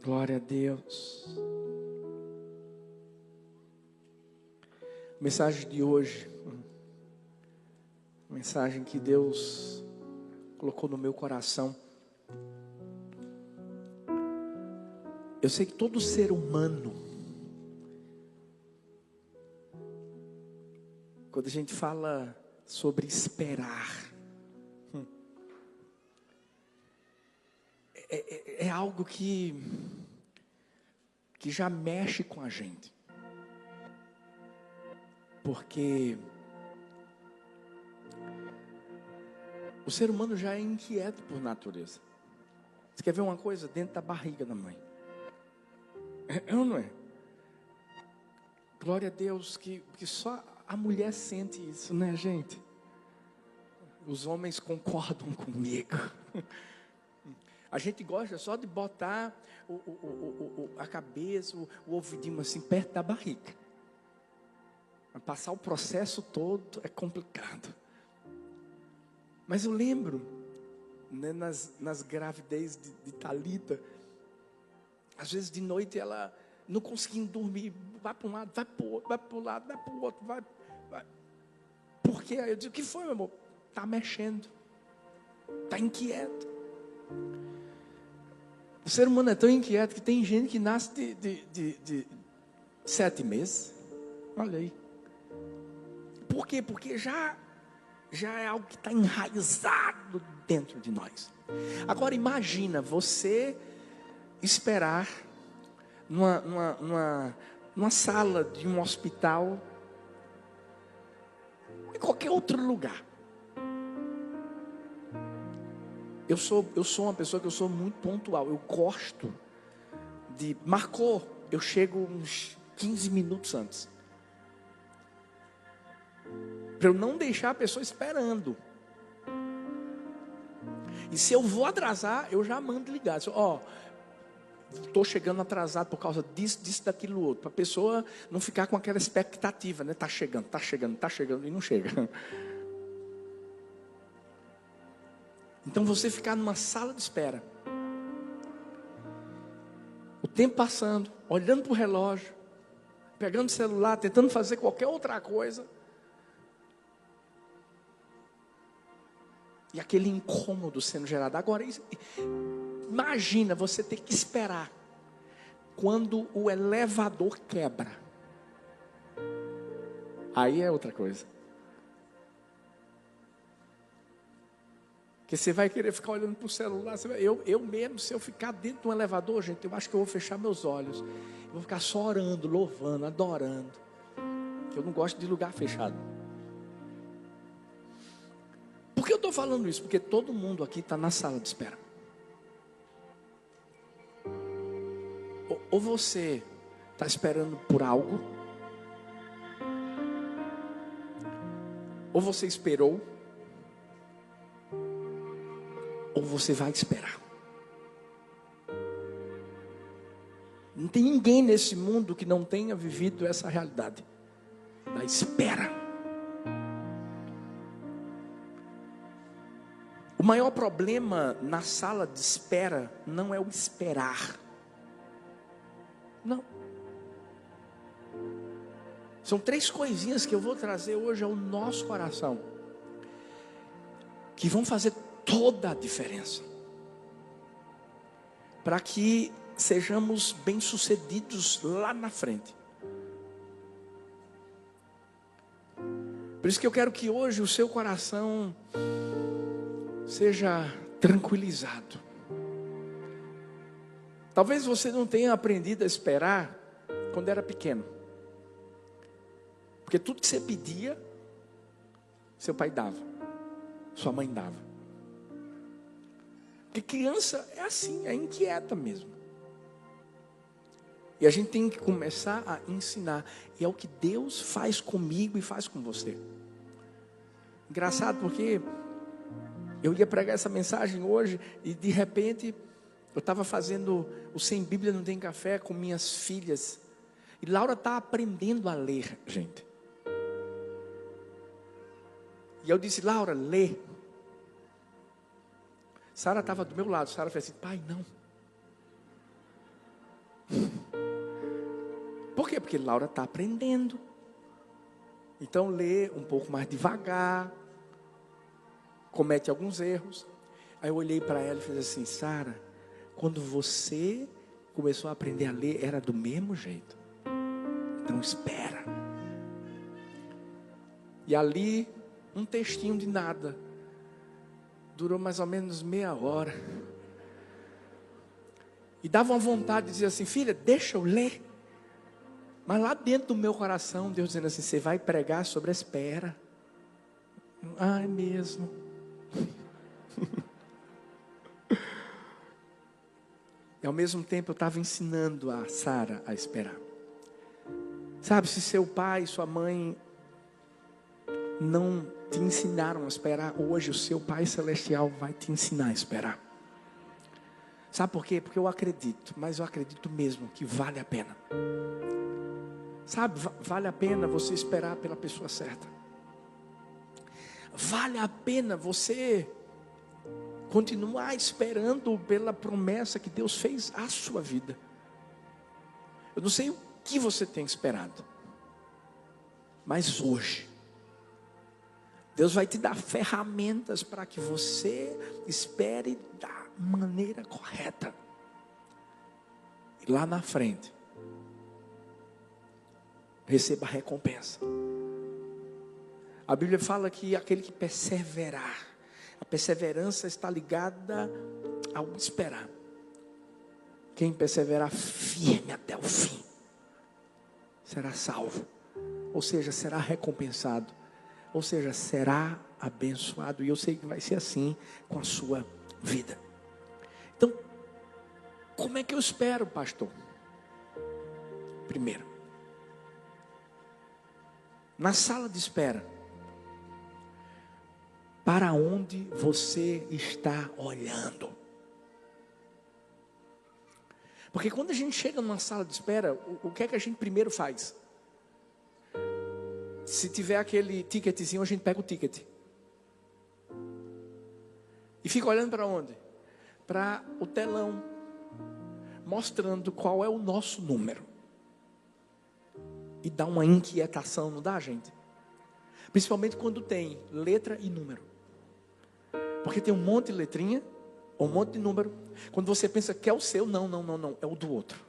Glória a Deus. Mensagem de hoje, mensagem que Deus colocou no meu coração. Eu sei que todo ser humano, quando a gente fala sobre esperar, é algo que já mexe com a gente. Porque o ser humano já é inquieto por natureza. Você quer ver uma coisa? Dentro da barriga da mãe. É ou não é? Glória a Deus que só a mulher sente isso, né, gente? Os homens concordam comigo. A gente gosta só de botar a cabeça, o ouvidinho assim perto da barriga. Passar o processo todo é complicado. Mas eu lembro, né, nas gravidez de Thalita, às vezes de noite ela não conseguindo dormir, vai para um lado, vai para o outro, vai para o lado, vai para o outro, vai. Por quê? Eu digo, o que foi, meu amor? Está mexendo, está inquieto. O ser humano é tão inquieto que tem gente que nasce de 7 meses. Olha aí. Por quê? Porque já é algo que está enraizado dentro de nós. Agora imagina você esperar numa sala de um hospital, em qualquer outro lugar. Eu sou uma pessoa que eu sou muito pontual. Eu gosto de... Marcou, eu chego uns 15 minutos antes. Para eu não deixar a pessoa esperando. E se eu vou atrasar, eu já mando ligar. Estou chegando atrasado por causa disso, daquilo outro. Para a pessoa não ficar com aquela expectativa, né? Está chegando e não chega. Então você ficar numa sala de espera. O tempo passando, olhando para o relógio, pegando o celular, tentando fazer qualquer outra coisa. E aquele incômodo sendo gerado. Agora, imagina você ter que esperar quando o elevador quebra. Aí é outra coisa. Porque você vai querer ficar olhando para o celular. Eu mesmo, se eu ficar dentro de um elevador, gente, eu acho que eu vou fechar meus olhos. Eu vou ficar só orando, louvando, adorando. Eu não gosto de lugar fechado. Por que eu estou falando isso? Porque todo mundo aqui está na sala de espera. Ou você está esperando por algo, ou você esperou, ou você vai esperar. Não tem ninguém nesse mundo que não tenha vivido essa realidade da espera. O maior problema na sala de espera não é o esperar. Não. São 3 coisinhas que eu vou trazer hoje ao nosso coração, que vão fazer toda a diferença, para que sejamos bem-sucedidos lá na frente. Por isso que eu quero que hoje o seu coração seja tranquilizado. Talvez você não tenha aprendido a esperar quando era pequeno, porque tudo que você pedia, seu pai dava, sua mãe dava. Porque criança é assim, é inquieta mesmo. E a gente tem que começar a ensinar. E é o que Deus faz comigo e faz com você. Engraçado, porque eu ia pregar essa mensagem hoje e de repente eu estava fazendo o Sem Bíblia Não Tem Café com minhas filhas. E Laura está aprendendo a ler, gente. E eu disse, Laura, lê. Sara estava do meu lado. Sara falou assim, pai, não. porque Laura está aprendendo. Então lê um pouco mais devagar, comete alguns erros. Aí eu olhei para ela e fiz assim: Sara, quando você começou a aprender a ler, era do mesmo jeito. Então espera. E ali, um textinho de nada, durou mais ou menos meia hora. E dava uma vontade de dizer assim: filha, deixa eu ler. Mas lá dentro do meu coração, Deus dizendo assim: você vai pregar sobre a espera. Ah, é mesmo. E ao mesmo tempo eu estava ensinando a Sara a esperar. Sabe, se seu pai e sua mãe não te ensinaram a esperar, hoje o seu Pai Celestial vai te ensinar a esperar. Sabe por quê? Porque eu acredito, mas eu acredito mesmo que vale a pena. Sabe, vale a pena você esperar pela pessoa certa. Vale a pena você continuar esperando pela promessa que Deus fez à sua vida. Eu não sei o que você tem esperado, mas hoje Deus vai te dar ferramentas para que você espere da maneira correta. E lá na frente, receba a recompensa. A Bíblia fala que aquele que perseverar, a perseverança está ligada ao esperar. Quem perseverar firme até o fim, será salvo. Ou seja, será recompensado. Ou seja, será abençoado. E eu sei que vai ser assim com a sua vida. Então, como é que eu espero, pastor? Primeiro, na sala de espera, para onde você está olhando? Porque quando a gente chega numa sala de espera, o que é que a gente primeiro faz? Se tiver aquele ticketzinho, a gente pega o ticket. E fica olhando para onde? Para o telão, mostrando qual é o nosso número. E dá uma inquietação, não dá, gente? Principalmente quando tem letra e número. Porque tem um monte de letrinha, um monte de número. Quando você pensa que é o seu, não, é o do outro.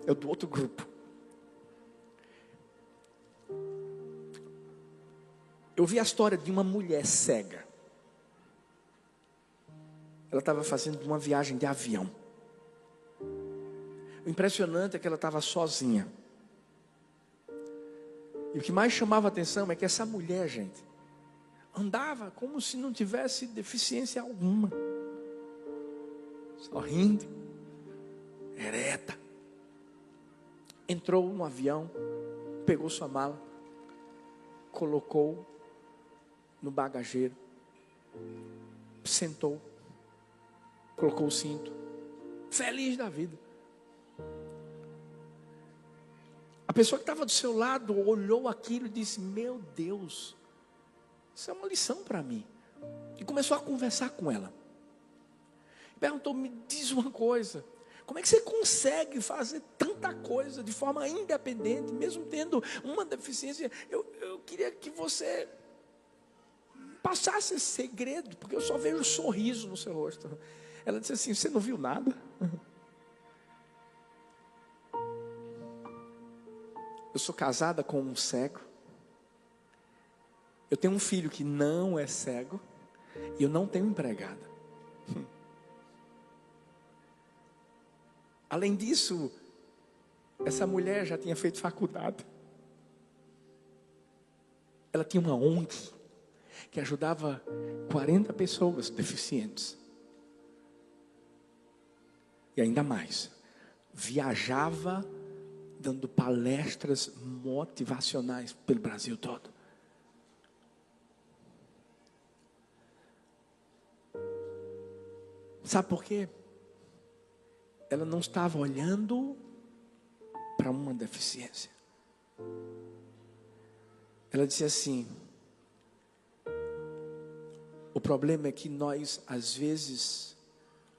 É o do outro grupo. Eu vi a história de uma mulher cega. Ela estava fazendo uma viagem de avião. O impressionante é que ela estava sozinha. E o que mais chamava a atenção é que essa mulher, gente, andava como se não tivesse deficiência alguma. Sorrindo, ereta. Entrou no avião, pegou sua mala, colocou no bagageiro, sentou, colocou o cinto, feliz da vida. A pessoa que estava do seu lado olhou aquilo e disse: meu Deus, isso é uma lição para mim. E começou a conversar com ela. Perguntou: me diz uma coisa, como é que você consegue fazer tanta coisa de forma independente, mesmo tendo uma deficiência? Eu queria que você passasse esse segredo, porque eu só vejo um sorriso no seu rosto. Ela disse assim: você não viu nada? Eu sou casada com um cego. Eu tenho um filho que não é cego. E eu não tenho empregada. Além disso, essa mulher já tinha feito faculdade. Ela tinha uma ONG que ajudava 40 pessoas deficientes. E ainda mais, viajava dando palestras motivacionais pelo Brasil todo. Sabe por quê? Ela não estava olhando para uma deficiência. Ela disse assim: o problema é que nós, às vezes,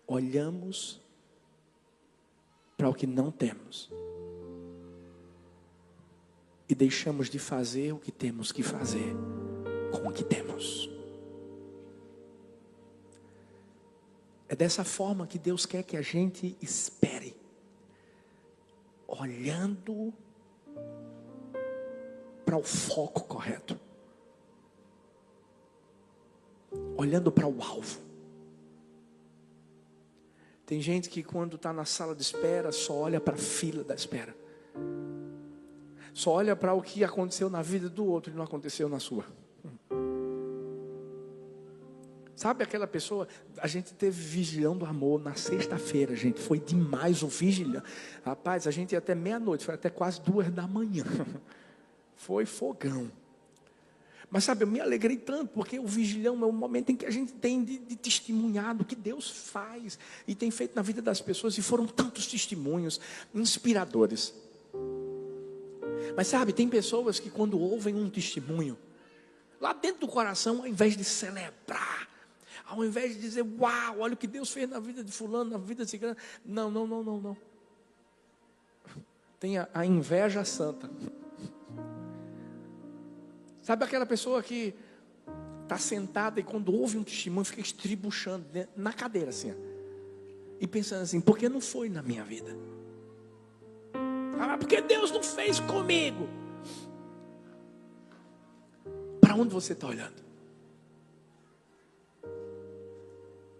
olhamos para o que não temos. E deixamos de fazer o que temos que fazer com o que temos. É dessa forma que Deus quer que a gente espere, olhando para o foco correto, olhando para o alvo. Tem gente que quando está na sala de espera só olha para a fila da espera, só olha para o que aconteceu na vida do outro e não aconteceu na sua. Sabe aquela pessoa? A gente teve Vigilhão do Amor na sexta-feira, gente. Foi demais o Vigilhão. Rapaz, a gente ia até meia-noite, foi até quase 2 da manhã. Foi fogão. Mas sabe, eu me alegrei tanto, porque o Vigilhão é um momento em que a gente tem de testemunhar do que Deus faz e tem feito na vida das pessoas, e foram tantos testemunhos inspiradores. Mas sabe, tem pessoas que quando ouvem um testemunho, lá dentro do coração, ao invés de celebrar, ao invés de dizer, uau, olha o que Deus fez na vida de fulano, na vida de ciclano, não. Tem a inveja santa. Sabe aquela pessoa que está sentada e quando ouve um testemunho fica estribuchando na cadeira assim, e pensando assim, por que não foi na minha vida? Ah, porque Deus não fez comigo. Para onde você está olhando?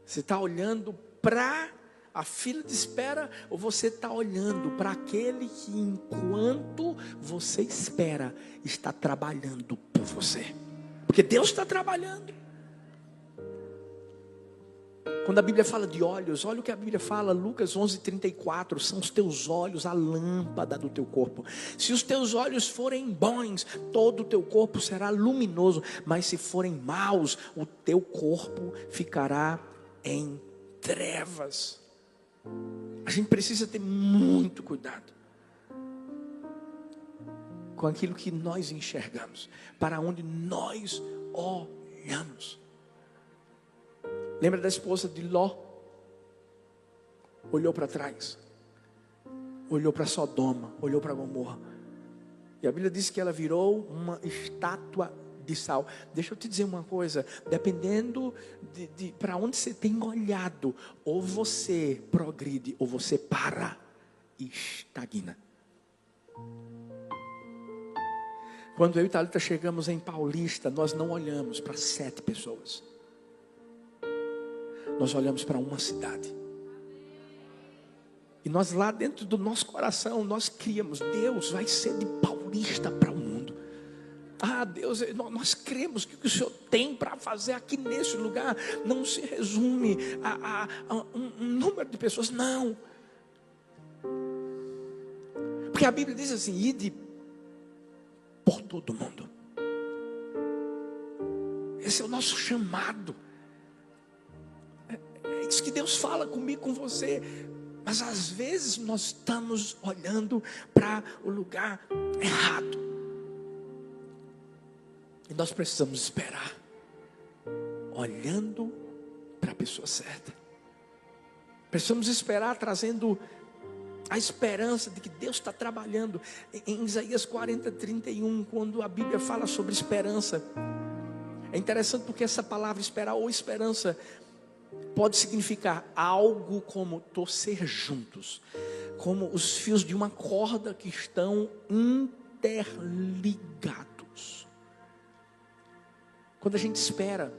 Você está olhando para a fila de espera, ou você está olhando para aquele que enquanto você espera está trabalhando por você? Porque Deus está trabalhando. Quando a Bíblia fala de olhos, olha o que a Bíblia fala, Lucas 11:34, são os teus olhos a lâmpada do teu corpo. Se os teus olhos forem bons, todo o teu corpo será luminoso, mas se forem maus, o teu corpo ficará em trevas. A gente precisa ter muito cuidado com aquilo que nós enxergamos, para onde nós olhamos. Lembra da esposa de Ló? Olhou para trás, olhou para Sodoma, olhou para Gomorra, e a Bíblia diz que ela virou uma estátua de sal. Deixa eu te dizer uma coisa, dependendo de para onde você tem olhado, ou você progride, ou você para e estagna. Quando eu e Thalita chegamos em Paulista, nós não olhamos para 7 pessoas, nós olhamos para uma cidade. E nós lá dentro do nosso coração, nós criamos, Deus vai ser de Paulista para o mundo. Ah, Deus, nós cremos que o que o Senhor tem para fazer aqui nesse lugar não se resume a um número de pessoas, não. Porque a Bíblia diz assim, ide por todo mundo. Esse é o nosso chamado. É isso que Deus fala comigo, com você. Mas às vezes nós estamos olhando para o lugar errado. E nós precisamos esperar, olhando para a pessoa certa. Precisamos esperar, trazendo a esperança de que Deus está trabalhando. Em Isaías 40:31, quando a Bíblia fala sobre esperança, é interessante porque essa palavra esperar ou esperança pode significar algo como torcer juntos, como os fios de uma corda que estão interligados. Quando a gente espera,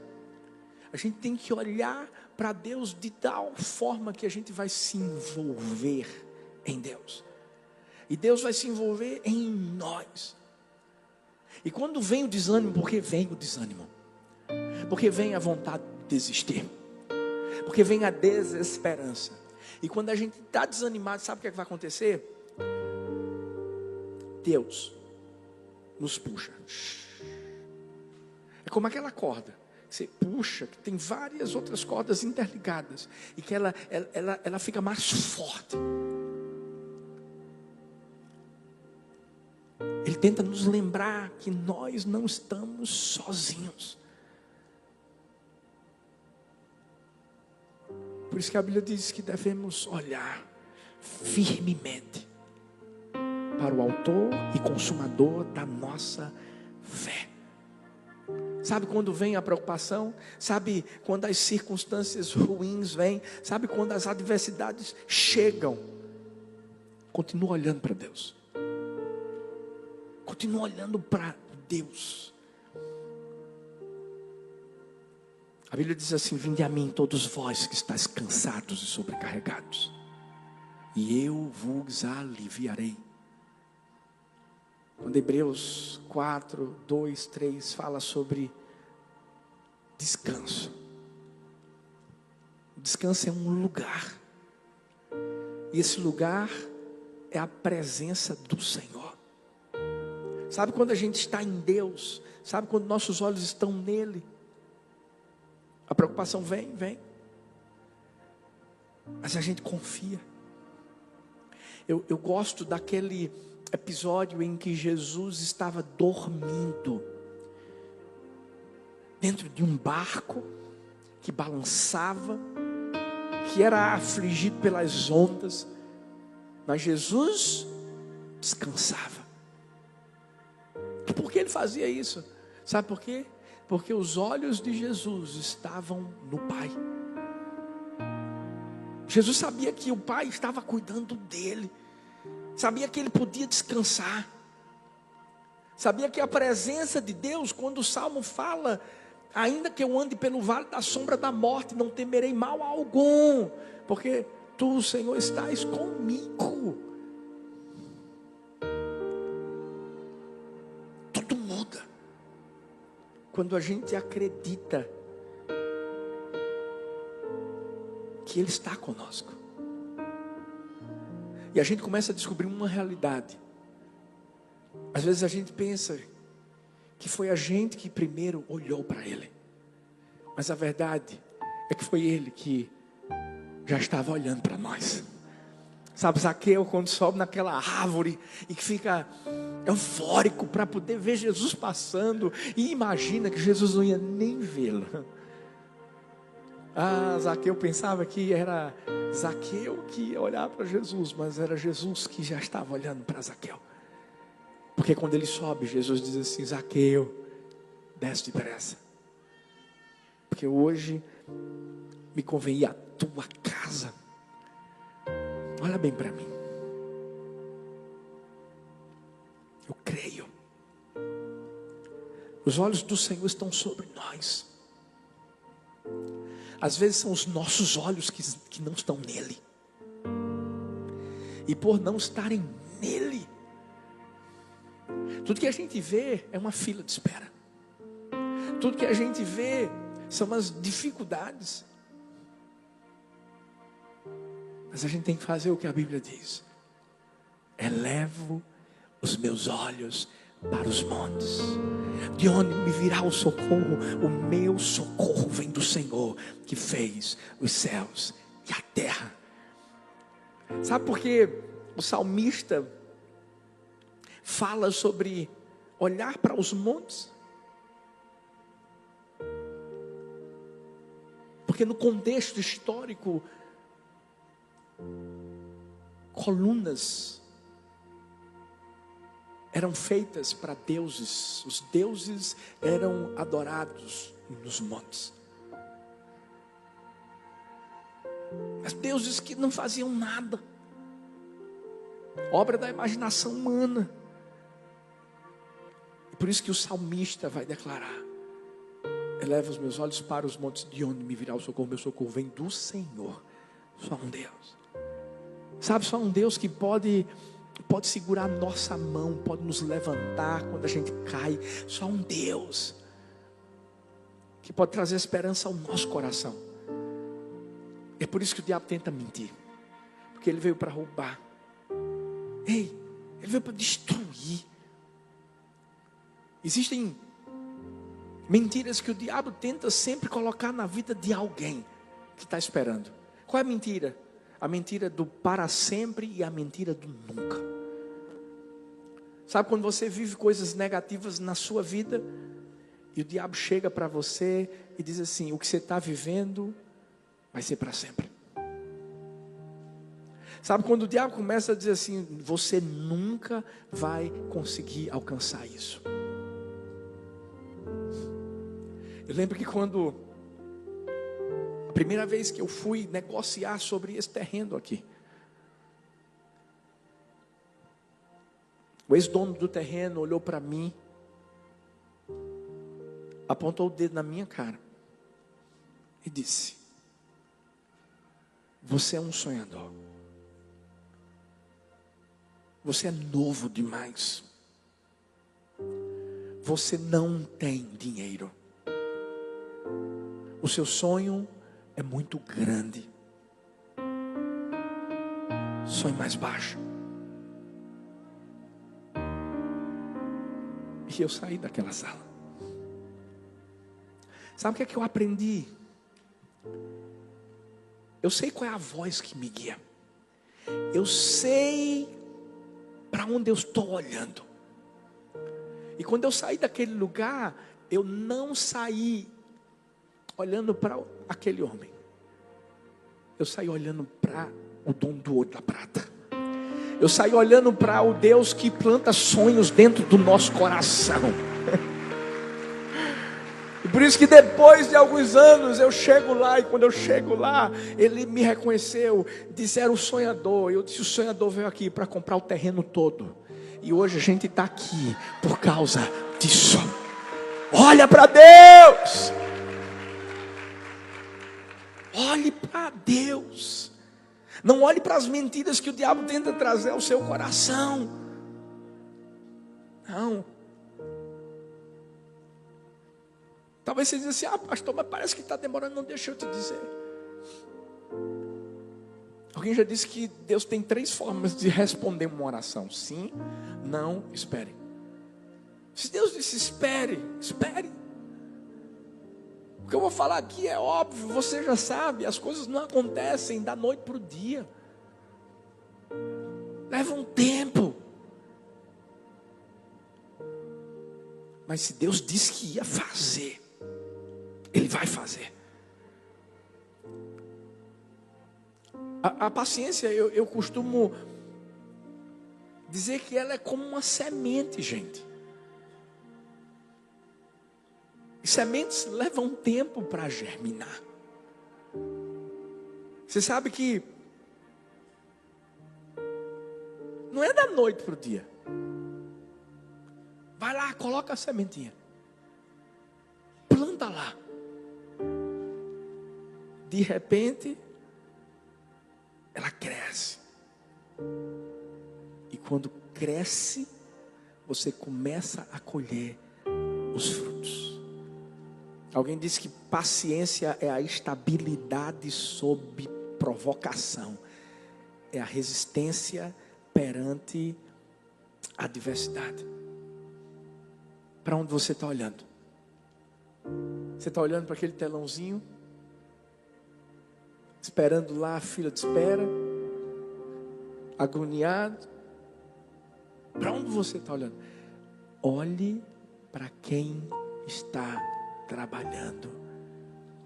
a gente tem que olhar para Deus de tal forma que a gente vai se envolver em Deus. E Deus vai se envolver em nós. E quando vem o desânimo, porque vem o desânimo, porque vem a vontade de desistir, porque vem a desesperança. E quando a gente está desanimado, sabe o que é que vai acontecer? Deus nos puxa. É como aquela corda, você puxa, que tem várias outras cordas interligadas, e que ela fica mais forte. Ele tenta nos lembrar que nós não estamos sozinhos. Por isso que a Bíblia diz que devemos olhar firmemente para o autor e consumador da nossa fé. Sabe quando vem a preocupação? Sabe quando as circunstâncias ruins vêm? Sabe quando as adversidades chegam? Continua olhando para Deus. Continua olhando para Deus. A Bíblia diz assim: vinde a mim todos vós que estáis cansados e sobrecarregados, e eu vos aliviarei. Quando Hebreus 4, 2, 3 fala sobre descanso. O descanso é um lugar. E esse lugar é a presença do Senhor. Sabe quando a gente está em Deus? Sabe quando nossos olhos estão nele? A preocupação vem. Mas a gente confia. Eu gosto daquele episódio em que Jesus estava dormindo dentro de um barco que balançava, que era afligido pelas ondas, mas Jesus descansava. E por que ele fazia isso? Sabe por quê? Porque os olhos de Jesus estavam no Pai. Jesus sabia que o Pai estava cuidando dele. Sabia que ele podia descansar. Sabia que a presença de Deus, quando o Salmo fala: ainda que eu ande pelo vale da sombra da morte, não temerei mal algum, porque tu, Senhor, estás comigo. Tudo muda quando a gente acredita que Ele está conosco. E a gente começa a descobrir uma realidade. Às vezes a gente pensa que foi a gente que primeiro olhou para Ele, mas a verdade é que foi Ele que já estava olhando para nós. Sabe, Zaqueu, quando sobe naquela árvore e que fica eufórico para poder ver Jesus passando, e imagina que Jesus não ia nem vê-lo. Zaqueu pensava que era Zaqueu que ia olhar para Jesus, mas era Jesus que já estava olhando para Zaqueu. Porque quando ele sobe, Jesus diz assim: Zaqueu, desce depressa, porque hoje me convém ir à tua casa. Olha bem para mim. Eu creio. Os olhos do Senhor estão sobre nós. Às vezes são os nossos olhos que não estão nele. E por não estarem nele, tudo que a gente vê é uma fila de espera. Tudo que a gente vê são as dificuldades. Mas a gente tem que fazer o que a Bíblia diz: elevo os meus olhos para os montes. De onde me virá o socorro? O meu socorro vem do Senhor, que fez os céus e a terra. Sabe por que o salmista fala sobre olhar para os montes? Porque no contexto histórico, colunas eram feitas para deuses. Os deuses eram adorados nos montes. Mas deuses que não faziam nada, obra da imaginação humana. E por isso que o salmista vai declarar: eleva os meus olhos para os montes, de onde me virá o socorro? Meu socorro vem do Senhor. Só um Deus. Sabe, só um Deus que pode segurar nossa mão, pode nos levantar quando a gente cai. Só um Deus que pode trazer esperança ao nosso coração. É por isso que o diabo tenta mentir, porque ele veio para roubar. Ele veio para destruir. Existem mentiras que o diabo tenta sempre colocar na vida de alguém que está esperando. Qual é a mentira? A mentira do para sempre e a mentira do nunca. Sabe quando você vive coisas negativas na sua vida e o diabo chega para você e diz assim: o que você está vivendo vai ser para sempre. Sabe quando o diabo começa a dizer assim: você nunca vai conseguir alcançar isso. Eu lembro que quando a primeira vez que eu fui negociar sobre esse terreno aqui, o ex-dono do terreno olhou para mim, apontou o dedo na minha cara e disse: você é um sonhador. Você é novo demais. Você não tem dinheiro. O seu sonho é muito grande. Sonhe mais baixo. E eu saí daquela sala. Sabe o que é que eu aprendi? Eu sei qual é a voz que me guia. Eu sei para onde eu estou olhando. E quando eu saí daquele lugar, eu não saí olhando para aquele homem. Eu saí olhando para o dono do ouro da prata. Eu saí olhando para o Deus que planta sonhos dentro do nosso coração. E por isso que depois de alguns anos eu chego lá, e quando eu chego lá, ele me reconheceu, disse: era o sonhador. Eu disse: o sonhador veio aqui para comprar o terreno todo. E hoje a gente está aqui por causa disso. Olha para Deus. Olhe para Deus. Não olhe para as mentiras que o diabo tenta trazer ao seu coração. Não. Talvez você diga assim: ah, pastor, mas parece que está demorando. Não, deixa eu te dizer. Alguém já disse que Deus tem 3 formas de responder uma oração: sim, não, espere. Se Deus disse espere, espere. O que eu vou falar aqui é óbvio, você já sabe. As coisas não acontecem da noite para o dia. Leva um tempo. Mas se Deus disse que ia fazer, Ele vai fazer. A paciência, eu costumo dizer que ela é como uma semente, gente. E sementes levam tempo para germinar. Você sabe que não é da noite para o dia. Vai lá, coloca a sementinha. Planta lá. De repente, ela cresce. E quando cresce, você começa a colher os frutos. Alguém disse que paciência é a estabilidade sob provocação. É a resistência perante a adversidade. Para onde você está olhando? Você está olhando para aquele telãozinho? Esperando lá a fila de espera? Agoniado? Para onde você está olhando? Olhe para quem está trabalhando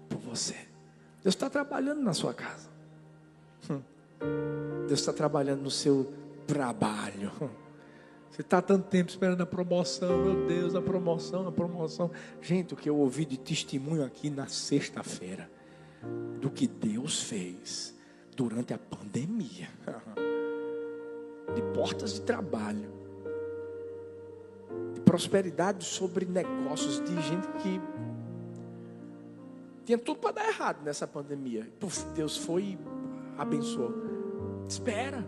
por você. Deus está trabalhando na sua casa. Deus está trabalhando no seu trabalho. Você está há tanto tempo esperando a promoção. Meu Deus, a promoção, a promoção. Gente, o que eu ouvi de testemunho aqui na sexta-feira, do que Deus fez durante a pandemia, de portas de trabalho, de prosperidade sobre negócios, de gente que tinha tudo para dar errado nessa pandemia. Puf, Deus foi e abençoou. Espera,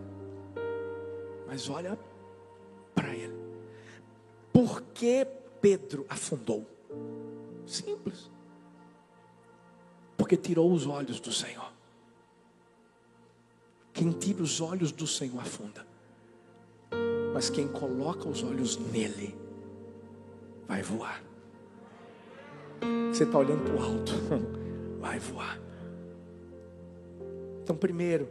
mas olha para ele. Por que Pedro afundou? Simples. Porque tirou os olhos do Senhor. Quem tira os olhos do Senhor afunda. Mas quem coloca os olhos nele vai voar. Você está olhando para o alto, vai voar. Então, primeiro,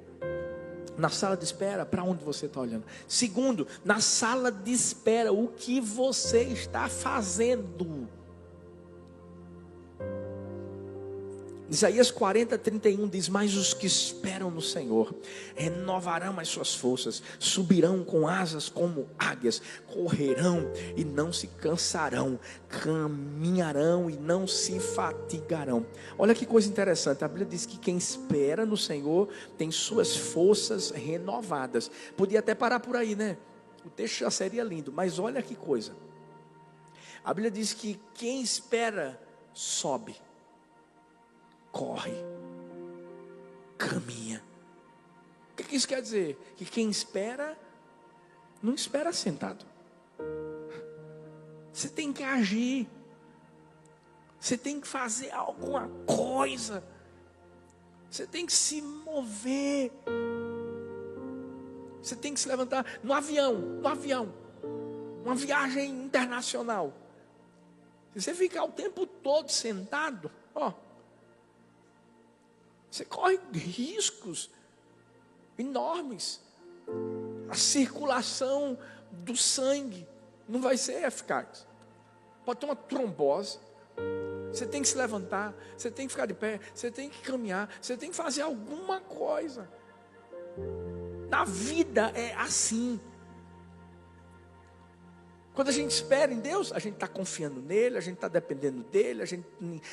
na sala de espera, para onde você está olhando? Segundo, na sala de espera, o que você está fazendo? Isaías 40:31 diz: mas os que esperam no Senhor renovarão as suas forças, subirão com asas como águias, correrão e não se cansarão, caminharão e não se fatigarão. Olha que coisa interessante, a Bíblia diz que quem espera no Senhor tem suas forças renovadas. Podia até parar por aí, né? O texto já seria lindo, mas olha que coisa. A Bíblia diz que quem espera sobe, corre, caminha. O que isso quer dizer? Que quem espera, não espera sentado. Você tem que agir. Você tem que fazer alguma coisa. Você tem que se mover. Você tem que se levantar no avião. Uma viagem internacional. Se você ficar o tempo todo sentado, você corre riscos enormes. A circulação do sangue não vai ser eficaz. Pode ter uma trombose. Você tem que se levantar, você tem que ficar de pé, você tem que caminhar, você tem que fazer alguma coisa. Na vida é assim. Quando a gente espera em Deus, a gente está confiando nele, a gente está dependendo dele, a gente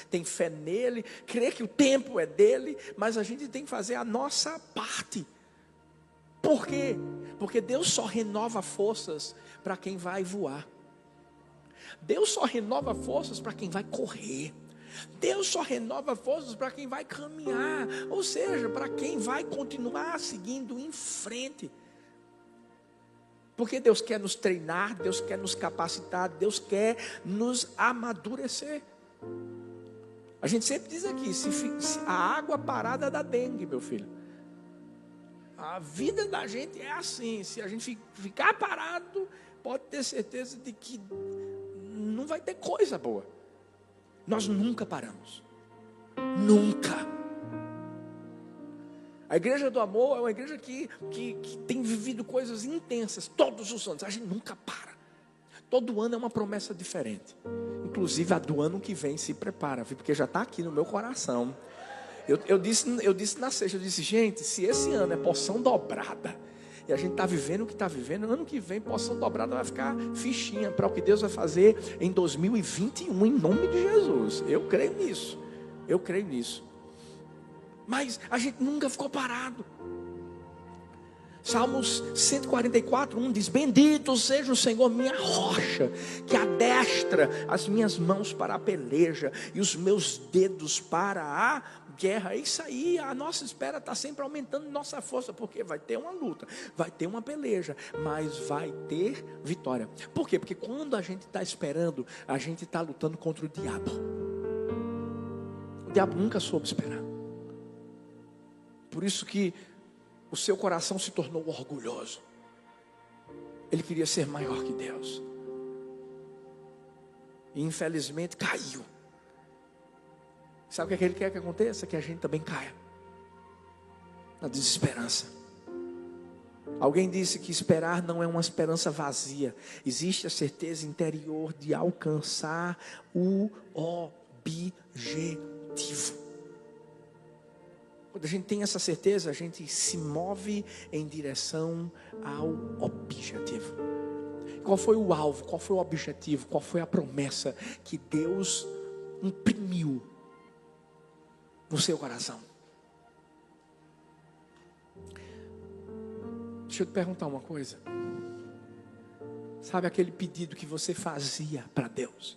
tem fé nele, crê que o tempo é dele, mas a gente tem que fazer a nossa parte. Por quê? Porque Deus só renova forças para quem vai voar. Deus só renova forças para quem vai correr. Deus só renova forças para quem vai caminhar, ou seja, para quem vai continuar seguindo em frente. Porque Deus quer nos treinar, Deus quer nos capacitar, Deus quer nos amadurecer. A gente sempre diz aqui, se a água parada dá dengue, meu filho. A vida da gente é assim, se a gente ficar parado, pode ter certeza de que não vai ter coisa boa. Nós nunca paramos. Nunca. A igreja do amor é uma igreja que tem vivido coisas intensas todos os anos. A gente nunca para. Todo ano é uma promessa diferente. Inclusive a do ano que vem, se prepara, porque já está aqui no meu coração. Eu disse na sexta, eu disse, gente, se esse ano é porção dobrada, e a gente está vivendo o que está vivendo, ano que vem porção dobrada vai ficar fichinha para o que Deus vai fazer em 2021, em nome de Jesus. Eu creio nisso. Mas a gente nunca ficou parado. Salmos 144:1 diz: bendito seja o Senhor, minha rocha, que adestra as minhas mãos para a peleja e os meus dedos para a guerra. É isso aí, a nossa espera está sempre aumentando nossa força, porque vai ter uma luta, vai ter uma peleja, mas vai ter vitória. Por quê? Porque quando a gente está esperando, a gente está lutando contra o diabo. O diabo nunca soube esperar. Por isso que o seu coração se tornou orgulhoso. Ele queria ser maior que Deus. E infelizmente caiu. Sabe o que ele quer que aconteça? Que a gente também caia na desesperança. Alguém disse que esperar não é uma esperança vazia. Existe a certeza interior de alcançar o objetivo. Quando a gente tem essa certeza, a gente se move em direção ao objetivo. Qual foi o alvo? Qual foi o objetivo? Qual foi a promessa que Deus imprimiu no seu coração? Deixa eu te perguntar uma coisa. Sabe aquele pedido que você fazia para Deus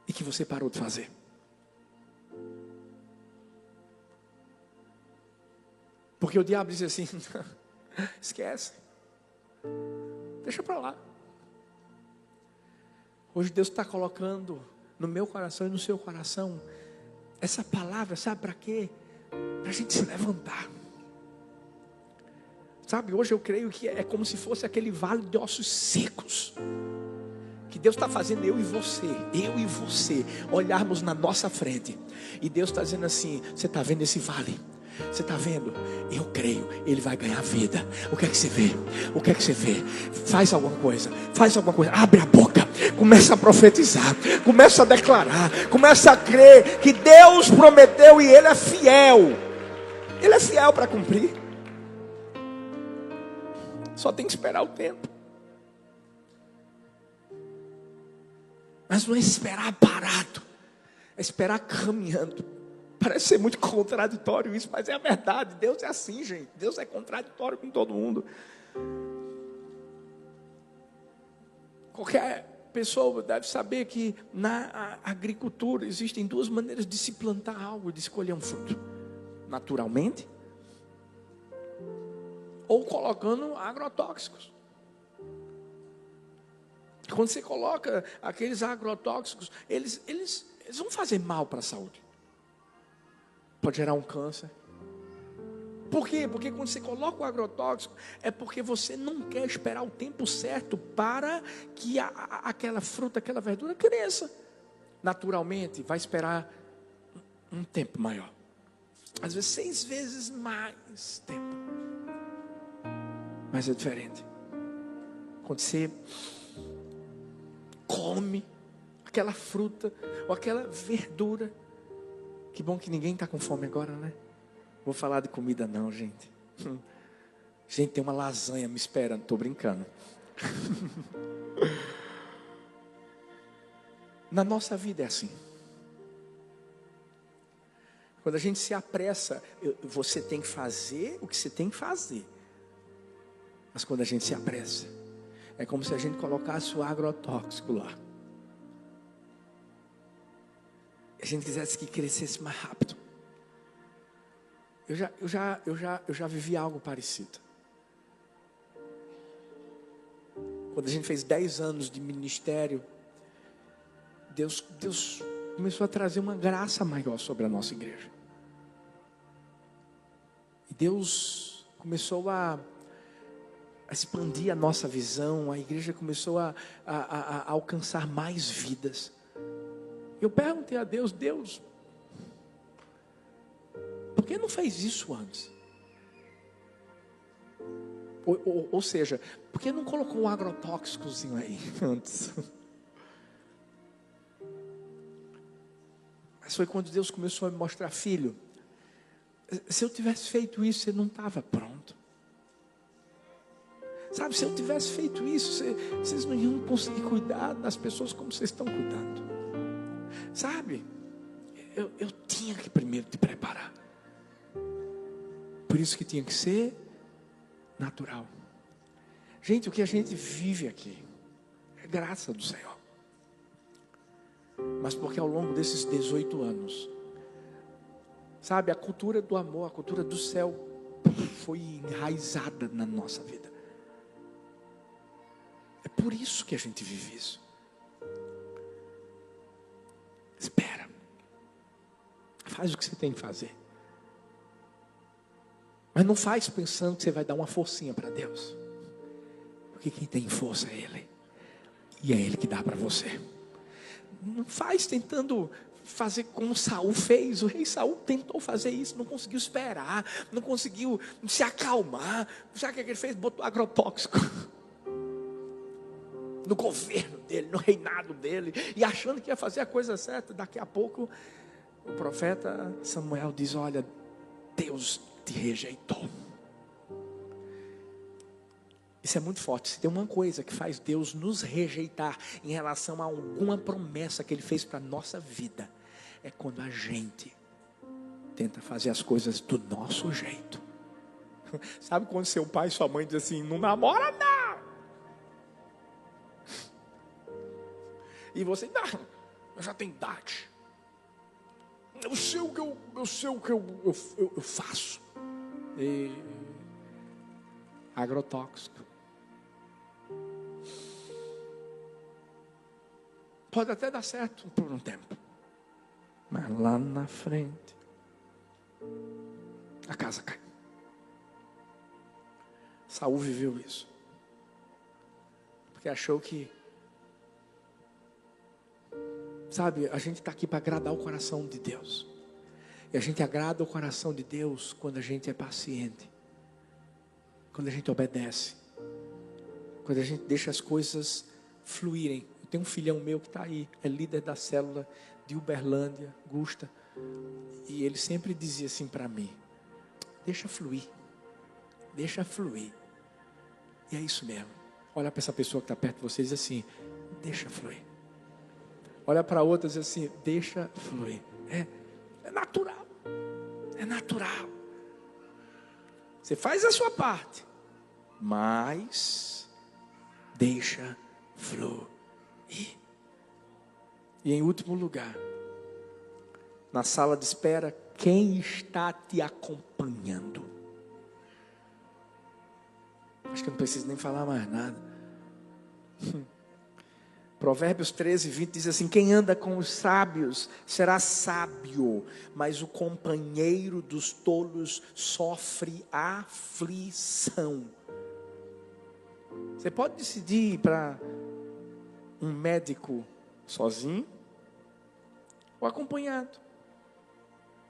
e que você parou de fazer? Porque o diabo diz assim, esquece, deixa para lá. Hoje Deus está colocando no meu coração e no seu coração essa palavra, sabe para quê? Para a gente se levantar. Sabe, hoje eu creio que é como se fosse aquele vale de ossos secos, que Deus está fazendo eu e você, olharmos na nossa frente, e Deus está dizendo assim, você está vendo esse vale? Você está vendo? Eu creio, ele vai ganhar vida. O que é que você vê? Faz alguma coisa, abre a boca, Começa a profetizar, começa a declarar, começa a crer que Deus prometeu e Ele é fiel. Ele é fiel para cumprir. Só tem que esperar o tempo. Mas não é esperar parado, é esperar caminhando. Parece ser muito contraditório isso, mas é a verdade. Deus é assim, gente. Deus é contraditório com todo mundo. Qualquer pessoa deve saber que na agricultura existem duas maneiras de se plantar algo, de escolher um fruto: naturalmente ou colocando agrotóxicos. Quando você coloca aqueles agrotóxicos, eles vão fazer mal para a saúde. Pode gerar um câncer. Por quê? Porque quando você coloca o agrotóxico, é porque você não quer esperar o tempo certo para que aquela fruta, aquela verdura cresça. Naturalmente, vai esperar um tempo maior. Às vezes 6 vezes mais tempo. Mas é diferente. Quando você come aquela fruta ou aquela verdura. Que bom que ninguém está com fome agora, né? Vou falar de comida não, gente. Gente, tem uma lasanha me esperando. Estou brincando. Na nossa vida é assim. Quando a gente se apressa, você tem que fazer o que você tem que fazer. Mas quando a gente se apressa, é como se a gente colocasse o agrotóxico lá. A gente quisesse que crescesse mais rápido. Eu já vivi algo parecido. Quando a gente fez 10 anos de ministério, Deus começou a trazer uma graça maior sobre a nossa igreja. E Deus começou a expandir a nossa visão. A igreja começou a alcançar mais vidas. Eu perguntei a Deus, por que não fez isso antes? Ou seja, por que não colocou um agrotóxicozinho aí antes? Mas foi quando Deus começou a me mostrar: filho, se eu tivesse feito isso, você não estava pronto. Sabe, se eu tivesse feito isso, vocês não iam conseguir cuidar das pessoas como vocês estão cuidando. Sabe, eu tinha que primeiro te preparar. Por isso que tinha que ser natural. Gente, o que a gente vive aqui é graça do Senhor. Mas porque ao longo desses 18 anos, sabe, a cultura do amor, a cultura do céu foi enraizada na nossa vida. É por isso que a gente vive isso. Espera. Faz o que você tem que fazer. Mas não faz pensando que você vai dar uma forcinha para Deus. Porque quem tem força é Ele. E é Ele que dá para você. Não faz tentando fazer como Saul fez. O rei Saul tentou fazer isso, não conseguiu esperar, não conseguiu se acalmar. Sabe o que ele fez? Botou agrotóxico no governo dele, no reinado dele, e achando que ia fazer a coisa certa. Daqui a pouco o profeta Samuel diz: olha, Deus te rejeitou. Isso é muito forte. Se tem uma coisa que faz Deus nos rejeitar em relação a alguma promessa que Ele fez para a nossa vida, é quando a gente tenta fazer as coisas do nosso jeito. Sabe quando seu pai e sua mãe dizem assim: não namora não. E você: não, eu já tenho idade. Eu sei o que eu faço. E agrotóxico. Pode até dar certo por um tempo, mas lá na frente a casa cai. Saul viveu isso, porque achou que, sabe, a gente está aqui para agradar o coração de Deus. E a gente agrada o coração de Deus quando a gente é paciente, quando a gente obedece, quando a gente deixa as coisas fluírem. O Tem um filhão meu que está aí, é líder da célula de Uberlândia, Gusta. E ele sempre dizia assim para mim: deixa fluir. Deixa fluir. E é isso mesmo. Olha para essa pessoa que está perto de você e diz assim: deixa fluir. Olha para outra e diz assim: deixa fluir. É natural. É natural. Você faz a sua parte, mas deixa fluir. E em último lugar, na sala de espera, quem está te acompanhando? Acho que eu não preciso nem falar mais nada. Provérbios 13, 20 diz assim: quem anda com os sábios será sábio, mas o companheiro dos tolos sofre aflição. Você pode decidir ir para um médico sozinho ou acompanhado.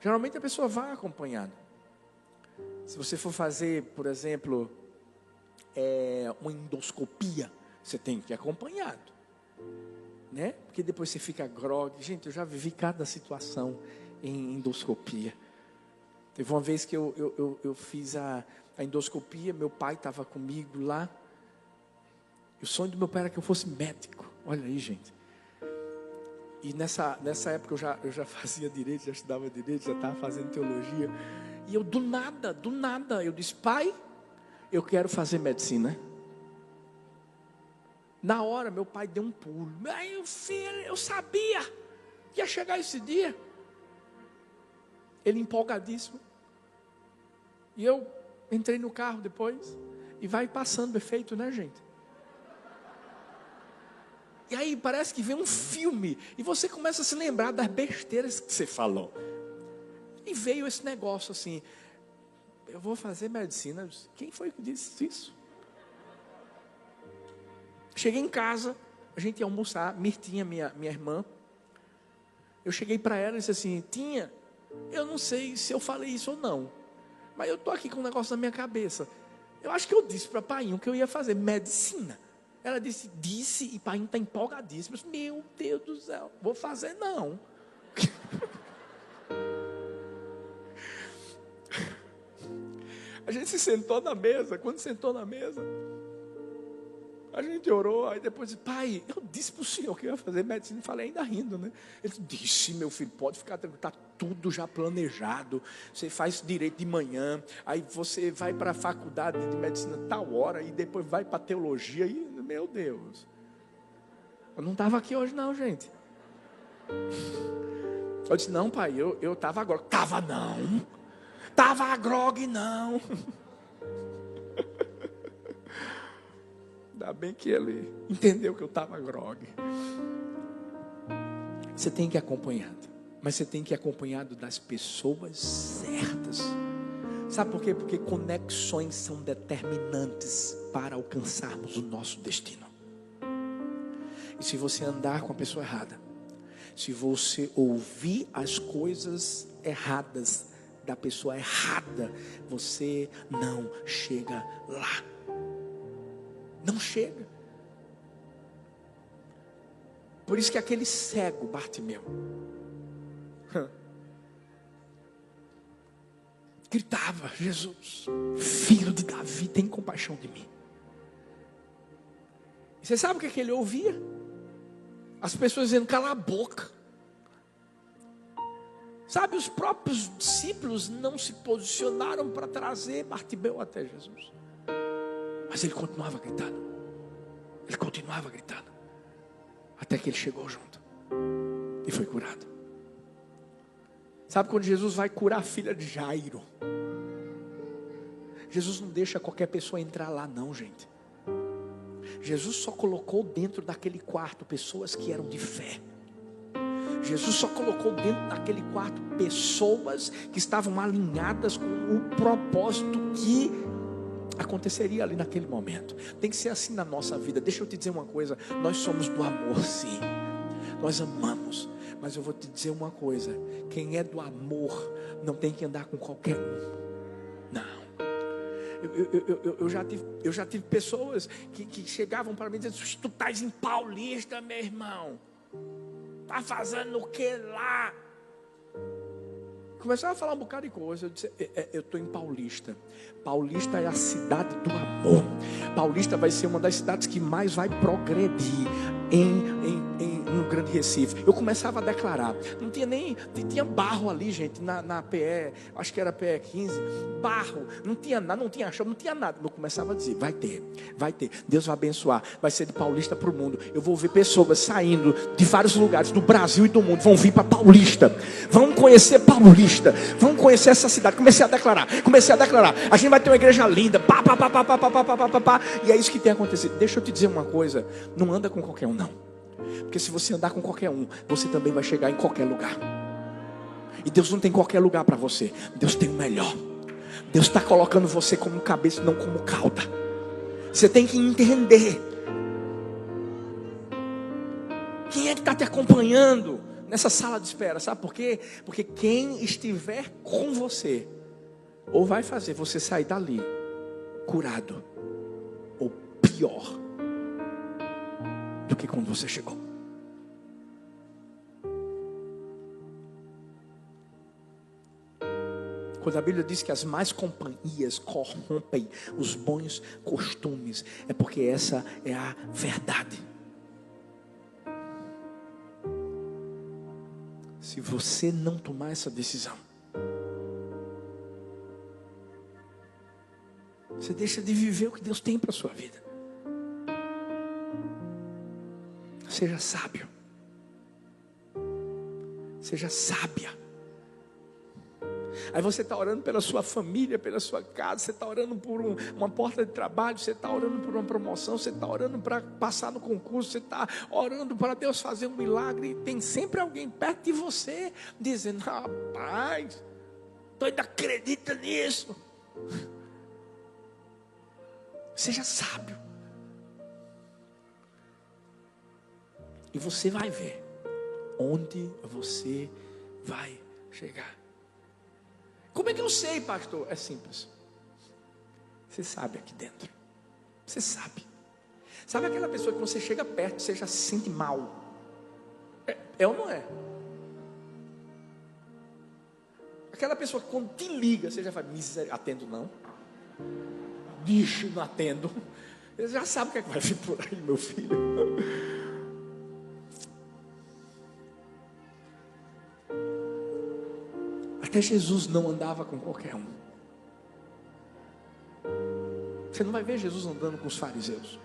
Geralmente a pessoa vai acompanhada. Se você for fazer, por exemplo, uma endoscopia, você tem que ir acompanhado, né? Porque depois você fica grogue. Gente, eu já vivi cada situação em endoscopia. Teve uma vez que eu fiz a endoscopia, meu pai estava comigo lá. E o sonho do meu pai era que eu fosse médico. Olha aí, gente. E nessa época eu já fazia direito, já estudava direito, já estava fazendo teologia. E eu do nada, eu disse: pai, eu quero fazer medicina. Na hora, meu pai deu um pulo. Aí, filho, eu sabia que ia chegar esse dia. Ele empolgadíssimo. E eu entrei no carro depois. E vai passando efeito, né, gente? E aí parece que vem um filme. E você começa a se lembrar das besteiras que você falou. E veio esse negócio assim: eu vou fazer medicina. Quem foi que disse isso? Cheguei em casa, a gente ia almoçar. Mirtinha, minha irmã. Eu cheguei para ela e disse assim: Tinha, eu não sei se eu falei isso ou não, mas eu estou aqui com um negócio na minha cabeça. Eu acho que eu disse para Painho que eu ia fazer medicina. Ela disse, e Painho está empolgadíssimo. Eu disse: meu Deus do céu, vou fazer não. A gente se sentou na mesa. Quando sentou na mesa, a gente orou. Aí depois disse: pai, eu disse para o senhor que eu ia fazer medicina. Falei ainda rindo, né? Ele disse: meu filho, pode ficar tranquilo, está tudo já planejado. Você faz direito de manhã, aí você vai para a faculdade de medicina tal hora, e depois vai para teologia. E, meu Deus, eu não estava aqui hoje não, gente. Eu disse: não, pai, eu estava agora. Estava não. Estava grogue não. Ainda bem que ele entendeu que eu estava grogue. Você tem que ir acompanhado. Mas você tem que ir acompanhado das pessoas certas. Sabe por quê? Porque conexões são determinantes para alcançarmos o nosso destino. E se você andar com a pessoa errada, se você ouvir as coisas erradas da pessoa errada, você não chega lá. Não chega. Por isso que aquele cego Bartimeu gritava: Jesus, filho de Davi, tem compaixão de mim. E você sabe o que ele ouvia? As pessoas dizendo: cala a boca. Sabe, os próprios discípulos não se posicionaram para trazer Bartimeu até Jesus. Mas ele continuava gritando. Ele continuava gritando. Até que ele chegou junto. E foi curado. Sabe quando Jesus vai curar a filha de Jairo? Jesus não deixa qualquer pessoa entrar lá não, gente. Jesus só colocou dentro daquele quarto pessoas que eram de fé. Jesus só colocou dentro daquele quarto pessoas que estavam alinhadas com o propósito que aconteceria ali naquele momento. Tem que ser assim na nossa vida. Deixa eu te dizer uma coisa: nós somos do amor, sim. Nós amamos. Mas eu vou te dizer uma coisa: quem é do amor não tem que andar com qualquer um. Não. Eu já tive pessoas que chegavam para mim e diziam: tu estás em Paulista, meu irmão. Está fazendo o que lá? Começava a falar um bocado de coisa. Eu disse: eu estou em Paulista. Paulista é a cidade do amor. Paulista vai ser uma das cidades que mais vai progredir no Grande Recife. Eu começava a declarar. Não tinha nem... Tinha barro ali, gente, na PE. Acho que era PE 15. Barro. Não tinha nada, não tinha chão, não tinha nada. Eu começava a dizer: vai ter. Deus vai abençoar. Vai ser de Paulista para o mundo. Eu vou ver pessoas saindo de vários lugares do Brasil e do mundo. Vão vir para Paulista. Vão conhecer Paulista. Vão conhecer essa cidade. Comecei a declarar. A gente vai ter uma igreja linda. E é isso que tem acontecido. Deixa eu te dizer uma coisa. Não anda com qualquer um, não. Porque se você andar com qualquer um, você também vai chegar em qualquer lugar. E Deus não tem qualquer lugar para você. Deus tem o melhor. Deus está colocando você como cabeça, não como cauda. Você tem que entender. Quem é que está te acompanhando nessa sala de espera? Sabe por quê? Porque quem estiver com você, ou vai fazer você sair dali curado, ou pior do que quando você chegou. Quando a Bíblia diz que as más companhias corrompem os bons costumes, é porque essa é a verdade. Se você não tomar essa decisão, você deixa de viver o que Deus tem para a sua vida. Seja sábio. Seja sábia. Aí você está orando pela sua família, pela sua casa. Você está orando por uma porta de trabalho. Você está orando por uma promoção. Você está orando para passar no concurso. Você está orando para Deus fazer um milagre. E tem sempre alguém perto de você dizendo: rapaz, tu ainda acredita nisso? Seja sábio. E você vai ver onde você vai chegar. Como é que eu sei, pastor? É simples. Você sabe aqui dentro. Você sabe. Sabe aquela pessoa que você chega perto, você já se sente mal? É ou não é? Aquela pessoa que quando te liga, você já fala: miséria, atendo não. Bicho, não atendo. Você já sabe o que é que vai vir por aí, meu filho. Até Jesus não andava com qualquer um. Você não vai ver Jesus andando com os fariseus.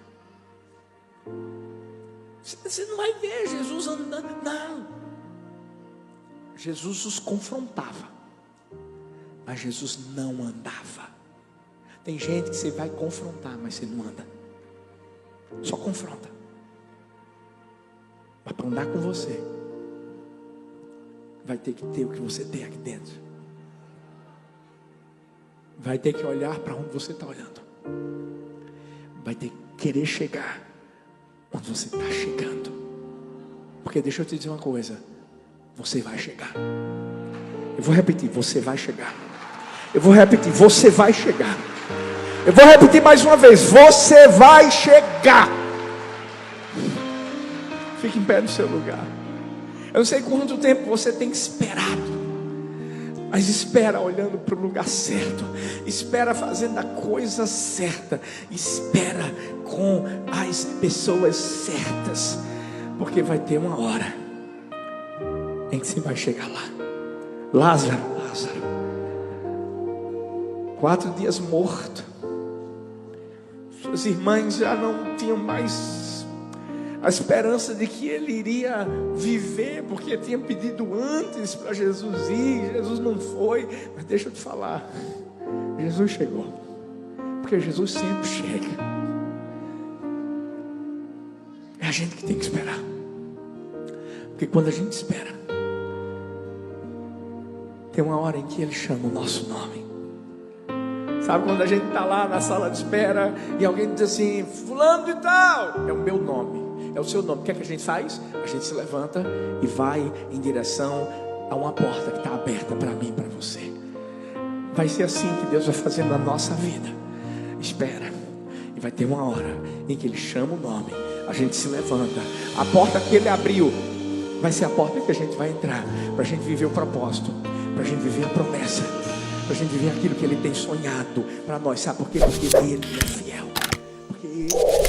Você não vai ver Jesus andando, não. Jesus os confrontava, mas Jesus não andava. Tem gente que você vai confrontar, mas você não anda. Só confronta. Mas para andar com você, vai ter que ter o que você tem aqui dentro. Vai ter que olhar para onde você está olhando. Vai ter que querer chegar onde você está chegando. Porque deixa eu te dizer uma coisa: você vai chegar. Eu vou repetir: você vai chegar. Eu vou repetir: você vai chegar. Eu vou repetir mais uma vez: você vai chegar. Fique em pé no seu lugar. Eu não sei quanto tempo você tem esperado, mas espera olhando para o lugar certo. Espera fazendo a coisa certa. Espera com as pessoas certas. Porque vai ter uma hora em que você vai chegar lá. Lázaro, 4 dias morto. Suas irmãs já não tinham mais a esperança de que ele iria viver, porque tinha pedido antes para Jesus ir. Jesus não foi. Mas deixa eu te falar, Jesus chegou. Porque Jesus sempre chega. É a gente que tem que esperar. Porque quando a gente espera, tem uma hora em que Ele chama o nosso nome. Sabe quando a gente está lá na sala de espera e alguém diz assim: fulano de tal, é o meu nome. É o seu nome. O que é que a gente faz? A gente se levanta e vai em direção a uma porta que está aberta para mim e para você. Vai ser assim que Deus vai fazer na nossa vida. espera. E vai ter uma hora em que Ele chama o nome, a gente se levanta, a porta que Ele abriu vai ser a porta que a gente vai entrar, para a gente viver o propósito, para a gente viver a promessa, para a gente viver aquilo que Ele tem sonhado para nós. Sabe por quê? Porque Ele é fiel. Porque Ele